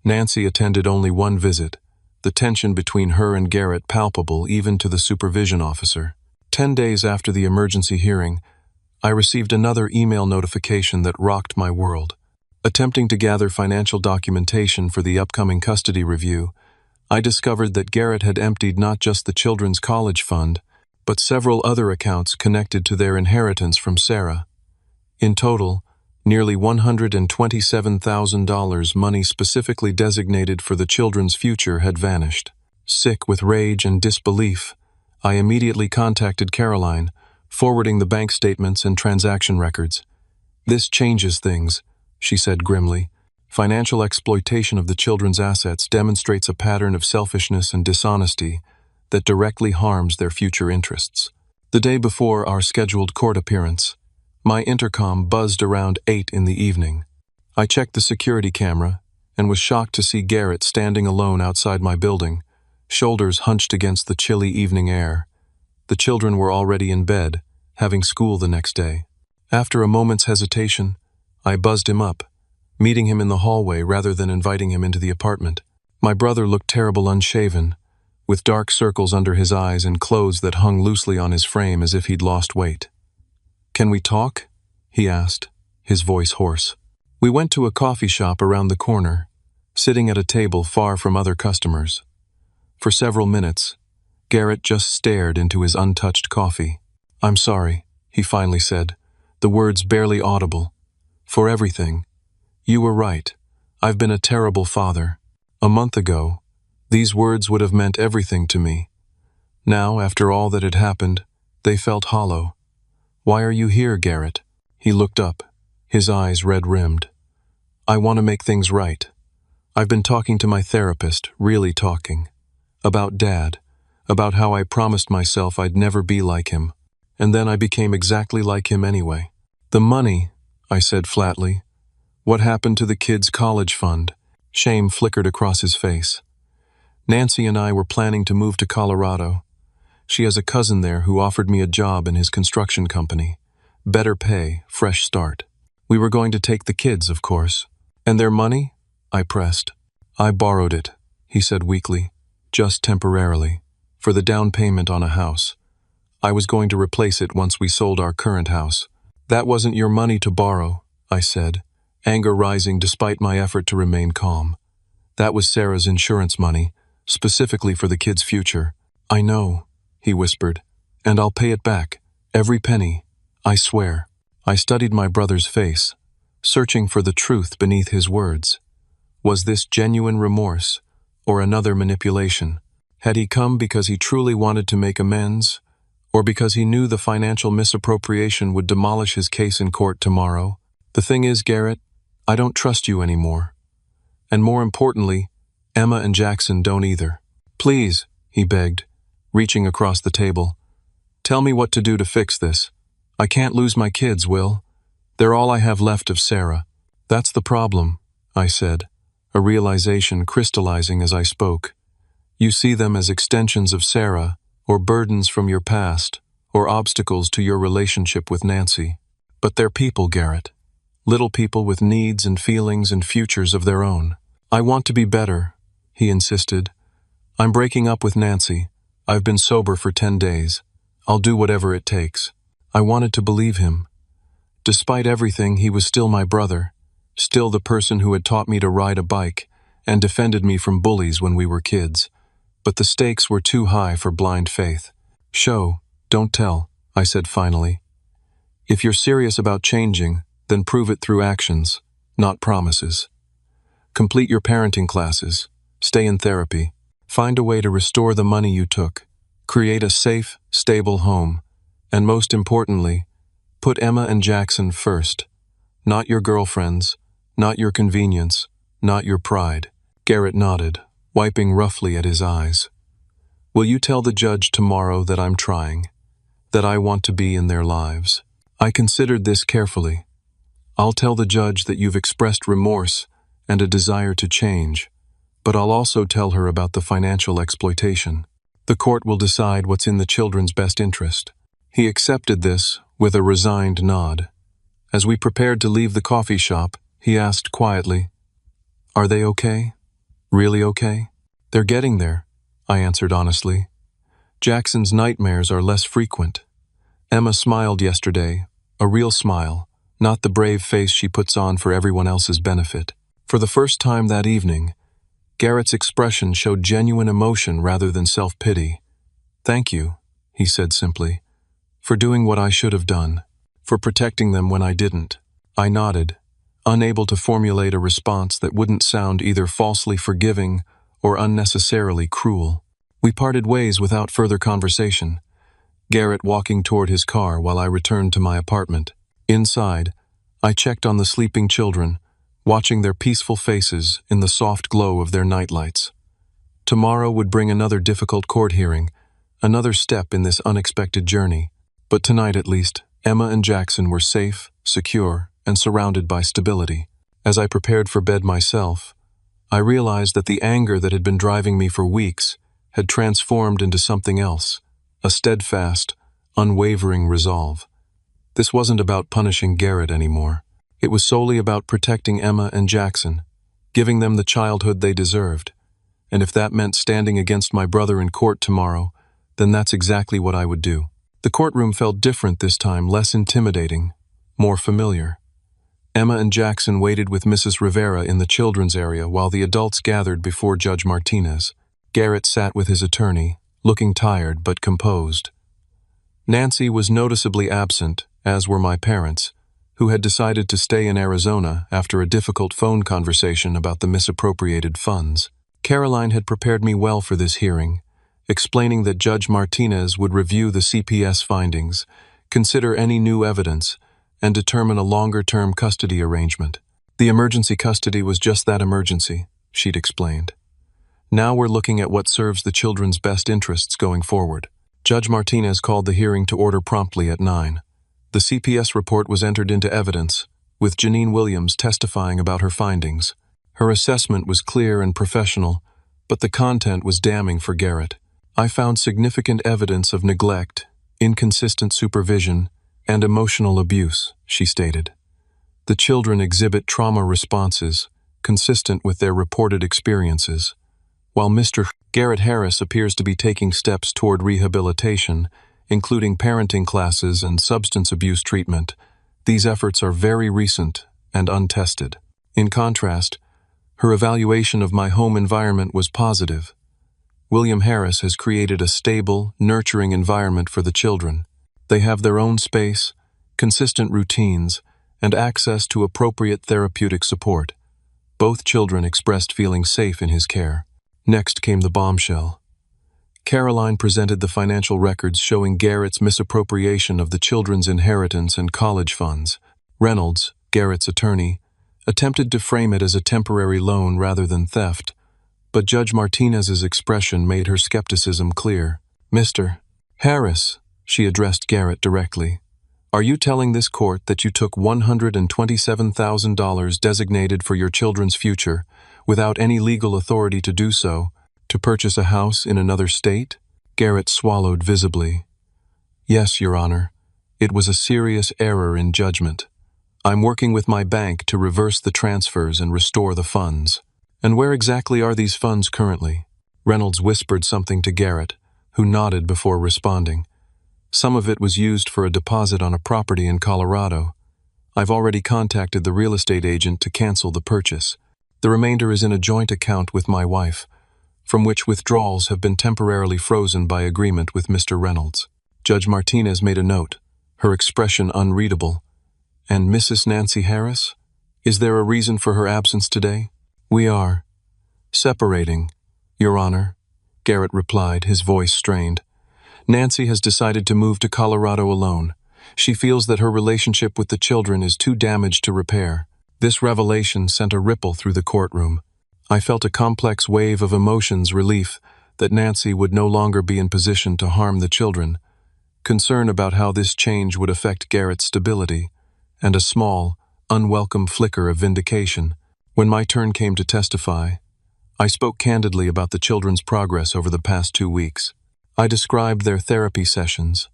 Nancy attended only one visit, the tension between her and Garrett palpable even to the supervision officer. 10 days after the emergency hearing, I received another email notification that rocked my world. Attempting to gather financial documentation for the upcoming custody review, I discovered that Garrett had emptied not just the children's college fund, but several other accounts connected to their inheritance from Sarah. In total, nearly $127,000 money specifically designated for the children's future had vanished. Sick with rage and disbelief, I immediately contacted Caroline, forwarding the bank statements and transaction records. "This changes things," she said grimly. "Financial exploitation of the children's assets demonstrates a pattern of selfishness and dishonesty that directly harms their future interests." The day before our scheduled court appearance, my intercom buzzed around 8 in the evening. I checked the security camera and was shocked to see Garrett standing alone outside my building, shoulders hunched against the chilly evening air. The children were already in bed, having school the next day. After a moment's hesitation, I buzzed him up, meeting him in the hallway rather than inviting him into the apartment. My brother looked terrible unshaven, with dark circles under his eyes and clothes that hung loosely on his frame as if he'd lost weight. "Can we talk?" he asked, his voice hoarse. We went to a coffee shop around the corner, sitting at a table far from other customers. For several minutes, Garrett just stared into his untouched coffee. "I'm sorry," he finally said, the words barely audible. "For everything. You were right. I've been a terrible father. A month ago, these words would have meant everything to me. Now, after all that had happened, they felt hollow. Why are you here, Garrett?" He looked up, his eyes red-rimmed. "I want to make things right. I've been talking to my therapist, really talking. About Dad, about how I promised myself I'd never be like him. And then I became exactly like him anyway." "The money," I said flatly. "What happened to the kids' college fund?" Shame flickered across his face. "Nancy and I were planning to move to Colorado. She has a cousin there who offered me a job in his construction company. Better pay, fresh start. We were going to take the kids, of course." "And their money?" I pressed. "I borrowed it," he said weakly, "just temporarily, for the down payment on a house. I was going to replace it once we sold our current house." "That wasn't your money to borrow," I said, anger rising despite my effort to remain calm. "That was Sarah's insurance money, specifically for the kids' future." "I know," he whispered, "and I'll pay it back, every penny, I swear." I studied my brother's face, searching for the truth beneath his words. Was this genuine remorse, or another manipulation? Had he come because he truly wanted to make amends, or because he knew the financial misappropriation would demolish his case in court tomorrow? "The thing is, Garrett, I don't trust you anymore. And more importantly, Emma and Jackson don't either. Please," he begged, reaching across the table, "tell me what to do to fix this. I can't lose my kids, Will. They're all I have left of Sarah." "That's the problem," I said, a realization crystallizing as I spoke. "You see them as extensions of Sarah, or burdens from your past, or obstacles to your relationship with Nancy. But they're people, Garrett. Little people with needs and feelings and futures of their own." "I want to be better," he insisted. "I'm breaking up with Nancy. I've been sober for 10 days. I'll do whatever it takes." I wanted to believe him. Despite everything, he was still my brother, still the person who had taught me to ride a bike and defended me from bullies when we were kids. But the stakes were too high for blind faith. "Show, don't tell," I said finally. "If you're serious about changing, then prove it through actions, not promises. Complete your parenting classes, stay in therapy, find a way to restore the money you took, create a safe, stable home, and most importantly, put Emma and Jackson first. Not your girlfriend's, not your convenience, not your pride. Garrett nodded, wiping roughly at his eyes. Will you tell the judge tomorrow that I'm trying, that I want to be in their lives? I considered this carefully. I'll tell the judge that you've expressed remorse and a desire to change, but I'll also tell her about the financial exploitation. The court will decide what's in the children's best interest. He accepted this with a resigned nod. As we prepared to leave the coffee shop, he asked quietly, "Are they okay? Really okay?" "They're getting there," I answered honestly. "Jackson's nightmares are less frequent." Emma smiled yesterday, a real smile, not the brave face she puts on for everyone else's benefit. For the first time that evening, Garrett's expression showed genuine emotion rather than self-pity. "Thank you," he said simply, "for doing what I should have done, for protecting them when I didn't." I nodded, unable to formulate a response that wouldn't sound either falsely forgiving or unnecessarily cruel. We parted ways without further conversation, Garrett walking toward his car while I returned to my apartment. Inside, I checked on the sleeping children, watching their peaceful faces in the soft glow of their nightlights. Tomorrow would bring another difficult court hearing, another step in this unexpected journey. But tonight at least, Emma and Jackson were safe, secure, and surrounded by stability. As I prepared for bed myself, I realized that the anger that had been driving me for weeks had transformed into something else, a steadfast, unwavering resolve. This wasn't about punishing Garrett anymore. It was solely about protecting Emma and Jackson, giving them the childhood they deserved. And if that meant standing against my brother in court tomorrow, then that's exactly what I would do. The courtroom felt different this time, less intimidating, more familiar. Emma and Jackson waited with Mrs. Rivera in the children's area while the adults gathered before Judge Martinez. Garrett sat with his attorney, looking tired but composed. Nancy was noticeably absent, as were my parents, who had decided to stay in Arizona after a difficult phone conversation about the misappropriated funds. Caroline had prepared me well for this hearing, explaining that Judge Martinez would review the CPS findings, consider any new evidence, and determine a longer-term custody arrangement. The emergency custody was just that emergency, she'd explained. Now we're looking at what serves the children's best interests going forward. Judge Martinez called the hearing to order promptly at 9. The CPS report was entered into evidence, with Janine Williams testifying about her findings. Her assessment was clear and professional, but the content was damning for Garrett. I found significant evidence of neglect, inconsistent supervision, and emotional abuse, she stated. The children exhibit trauma responses, consistent with their reported experiences. While Mr. Garrett Harris appears to be taking steps toward rehabilitation, including parenting classes and substance abuse treatment, these efforts are very recent and untested. In contrast, her evaluation of my home environment was positive. William Harris has created a stable, nurturing environment for the children. They have their own space, consistent routines, and access to appropriate therapeutic support. Both children expressed feeling safe in his care. Next came the bombshell. Caroline presented the financial records showing Garrett's misappropriation of the children's inheritance and college funds. Reynolds, Garrett's attorney, attempted to frame it as a temporary loan rather than theft, but Judge Martinez's expression made her skepticism clear. "Mr. Harris," she addressed Garrett directly, "are you telling this court that you took $127,000 designated for your children's future, without any legal authority to do so, to purchase a house in another state?" Garrett swallowed visibly. "Yes, Your Honor. It was a serious error in judgment. I'm working with my bank to reverse the transfers and restore the funds." "And where exactly are these funds currently?" Reynolds whispered something to Garrett, who nodded before responding. "Some of it was used for a deposit on a property in Colorado. I've already contacted the real estate agent to cancel the purchase. The remainder is in a joint account with my wife, from which withdrawals have been temporarily frozen by agreement with Mr. Reynolds." Judge Martinez made a note, her expression unreadable. "And Mrs. Nancy Harris? Is there a reason for her absence today?" "We are separating, Your Honor," Garrett replied, his voice strained. "Nancy has decided to move to Colorado alone. She feels that her relationship with the children is too damaged to repair. This revelation sent a ripple through the courtroom. I felt a complex wave of emotions, relief that Nancy would no longer be in position to harm the children, concern about how this change would affect Garrett's stability, and a small, unwelcome flicker of vindication. When my turn came to testify, I spoke candidly about the children's progress over the past 2 weeks. I described their therapy sessions,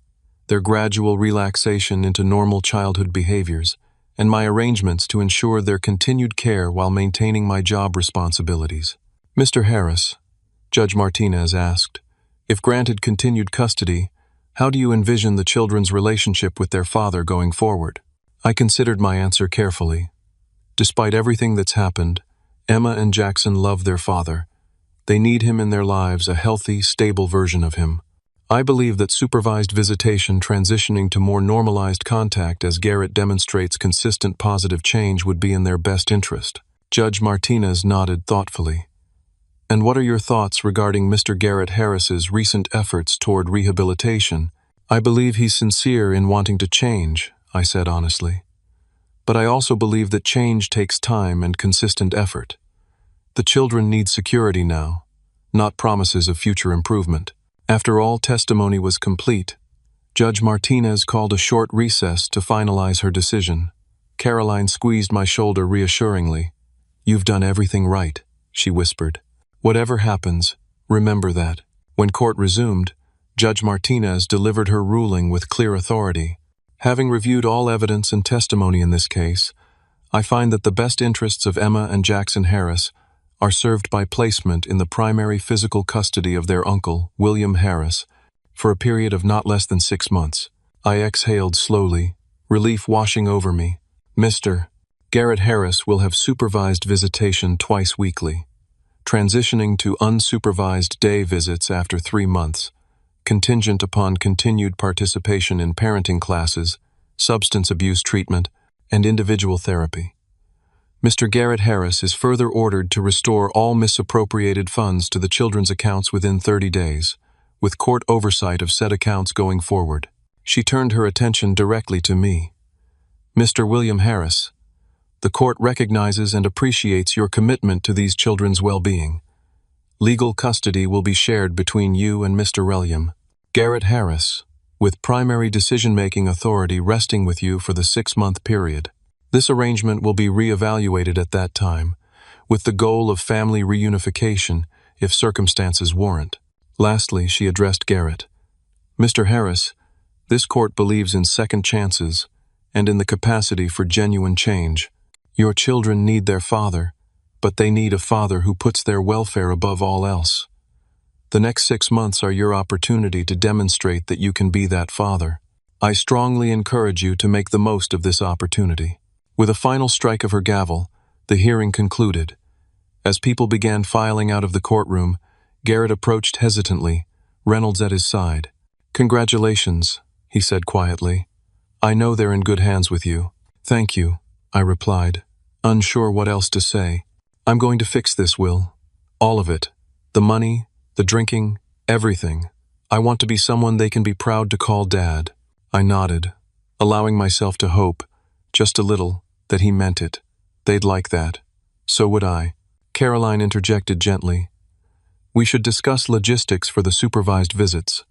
their gradual relaxation into normal childhood behaviors, and my arrangements to ensure their continued care while maintaining my job responsibilities. Mr. Harris, Judge Martinez asked, if granted continued custody, how do you envision the children's relationship with their father going forward? I considered my answer carefully. Despite everything that's happened, Emma and Jackson love their father. They need him in their lives, a healthy, stable version of him. I believe that supervised visitation transitioning to more normalized contact as Garrett demonstrates consistent positive change would be in their best interest. Judge Martinez nodded thoughtfully. And what are your thoughts regarding Mr. Garrett Harris's recent efforts toward rehabilitation? I believe he's sincere in wanting to change, I said honestly. But I also believe that change takes time and consistent effort. The children need security now, not promises of future improvement. After all testimony was complete, Judge Martinez called a short recess to finalize her decision. Caroline squeezed my shoulder reassuringly. You've done everything right, she whispered. Whatever happens, remember that. When court resumed, Judge Martinez delivered her ruling with clear authority. Having reviewed all evidence and testimony in this case, I find that the best interests of Emma and Jackson Harris are served by placement in the primary physical custody of their uncle, William Harris, for a period of not less than 6 months. I exhaled slowly, relief washing over me. Mr. Garrett Harris will have supervised visitation twice weekly, transitioning to unsupervised day visits after 3 months, contingent upon continued participation in parenting classes, substance abuse treatment, and individual therapy. Mr. Garrett Harris is further ordered to restore all misappropriated funds to the children's accounts within 30 days, with court oversight of said accounts going forward. She turned her attention directly to me. Mr. William Harris, the court recognizes and appreciates your commitment to these children's well-being. Legal custody will be shared between you and Mr. William Garrett Harris, with primary decision-making authority resting with you for the 6-month period. This arrangement will be re-evaluated at that time, with the goal of family reunification if circumstances warrant. Lastly, she addressed Garrett. Mr. Harris, this court believes in second chances and in the capacity for genuine change. Your children need their father, but they need a father who puts their welfare above all else. The next 6 months are your opportunity to demonstrate that you can be that father. I strongly encourage you to make the most of this opportunity. With a final strike of her gavel, the hearing concluded. As people began filing out of the courtroom, Garrett approached hesitantly, Reynolds at his side. Congratulations, he said quietly. I know they're in good hands with you. Thank you, I replied, unsure what else to say. I'm going to fix this, Will. All of it. The money, the drinking, everything. I want to be someone they can be proud to call Dad. I nodded, allowing myself to hope, just a little, that he meant it. They'd like that. So would I. Caroline interjected gently. We should discuss logistics for the supervised visits.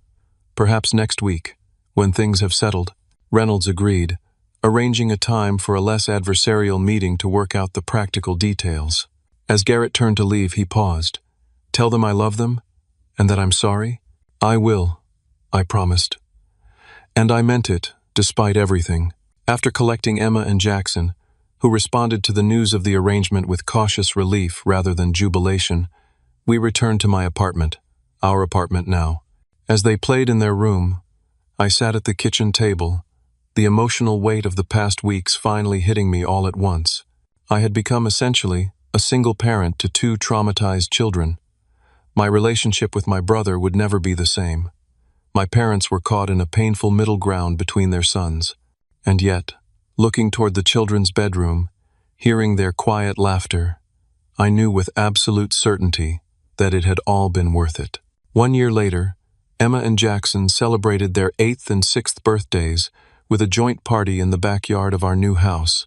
Perhaps next week, when things have settled. Reynolds agreed, arranging a time for a less adversarial meeting to work out the practical details. As Garrett turned to leave, he paused. Tell them I love them, and that I'm sorry? I will, I promised. And I meant it, despite everything. After collecting Emma and Jackson, who responded to the news of the arrangement with cautious relief rather than jubilation, we returned to my apartment, our apartment now. As they played in their room, I sat at the kitchen table, the emotional weight of the past weeks finally hitting me all at once. I had become essentially a single parent to 2 traumatized children. My relationship with my brother would never be the same. My parents were caught in a painful middle ground between their sons. And yet, looking toward the children's bedroom, hearing their quiet laughter, I knew with absolute certainty that it had all been worth it. 1 year later, Emma and Jackson celebrated their 8th and 6th birthdays with a joint party in the backyard of our new house,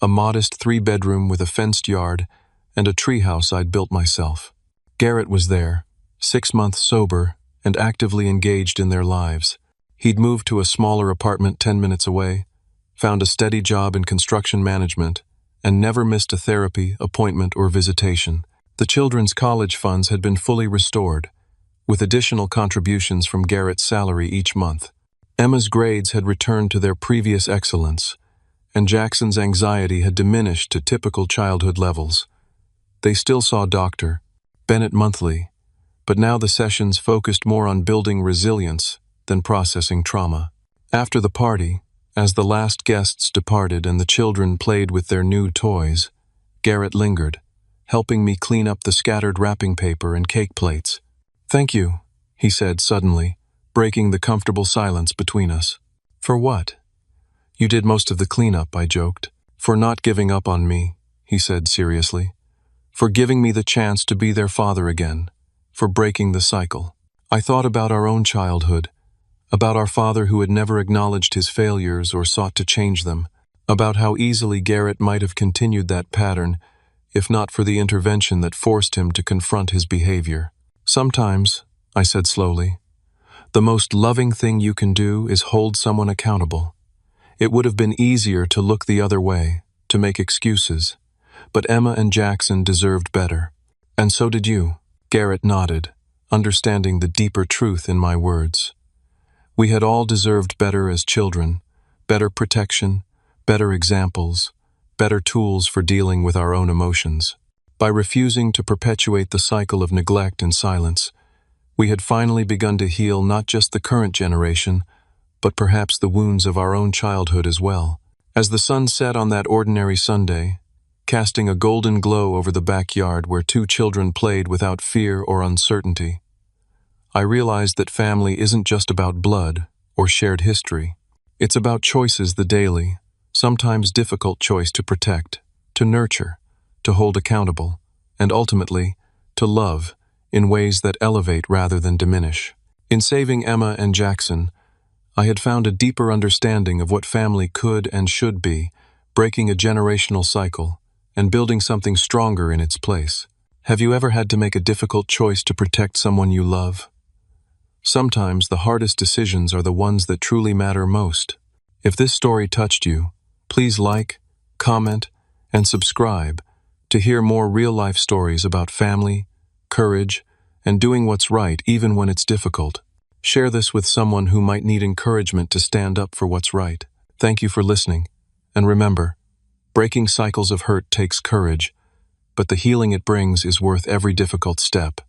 a modest 3-bedroom with a fenced yard and a treehouse I'd built myself. Garrett was there, 6 months sober and actively engaged in their lives. He'd moved to a smaller apartment 10 minutes away, found a steady job in construction management, and never missed a therapy, appointment, or visitation. The children's college funds had been fully restored, with additional contributions from Garrett's salary each month. Emma's grades had returned to their previous excellence, and Jackson's anxiety had diminished to typical childhood levels. They still saw Dr. Bennett monthly, but now the sessions focused more on building resilience than processing trauma. After the party, as the last guests departed and the children played with their new toys, Garrett lingered, helping me clean up the scattered wrapping paper and cake plates. "Thank you," he said suddenly, breaking the comfortable silence between us. "For what?" "You did most of the cleanup," I joked. "For not giving up on me," he said seriously. "For giving me the chance to be their father again. For breaking the cycle." I thought about our own childhood, about our father who had never acknowledged his failures or sought to change them, about how easily Garrett might have continued that pattern if not for the intervention that forced him to confront his behavior. "Sometimes," I said slowly, "the most loving thing you can do is hold someone accountable. It would have been easier to look the other way, to make excuses, but Emma and Jackson deserved better. And so did you." Garrett nodded, understanding the deeper truth in my words. We had all deserved better as children, better protection, better examples, better tools for dealing with our own emotions. By refusing to perpetuate the cycle of neglect and silence, we had finally begun to heal not just the current generation, but perhaps the wounds of our own childhood as well. As the sun set on that ordinary Sunday, casting a golden glow over the backyard where 2 children played without fear or uncertainty, I realized that family isn't just about blood or shared history. It's about choices, the daily, sometimes difficult choice to protect, to nurture, to hold accountable, and ultimately, to love in ways that elevate rather than diminish. In saving Emma and Jackson, I had found a deeper understanding of what family could and should be, breaking a generational cycle and building something stronger in its place. Have you ever had to make a difficult choice to protect someone you love? Sometimes the hardest decisions are the ones that truly matter most. If this story touched you, please like, comment, and subscribe to hear more real-life stories about family, courage, and doing what's right even when it's difficult. Share this with someone who might need encouragement to stand up for what's right. Thank you for listening, and remember, breaking cycles of hurt takes courage, but the healing it brings is worth every difficult step.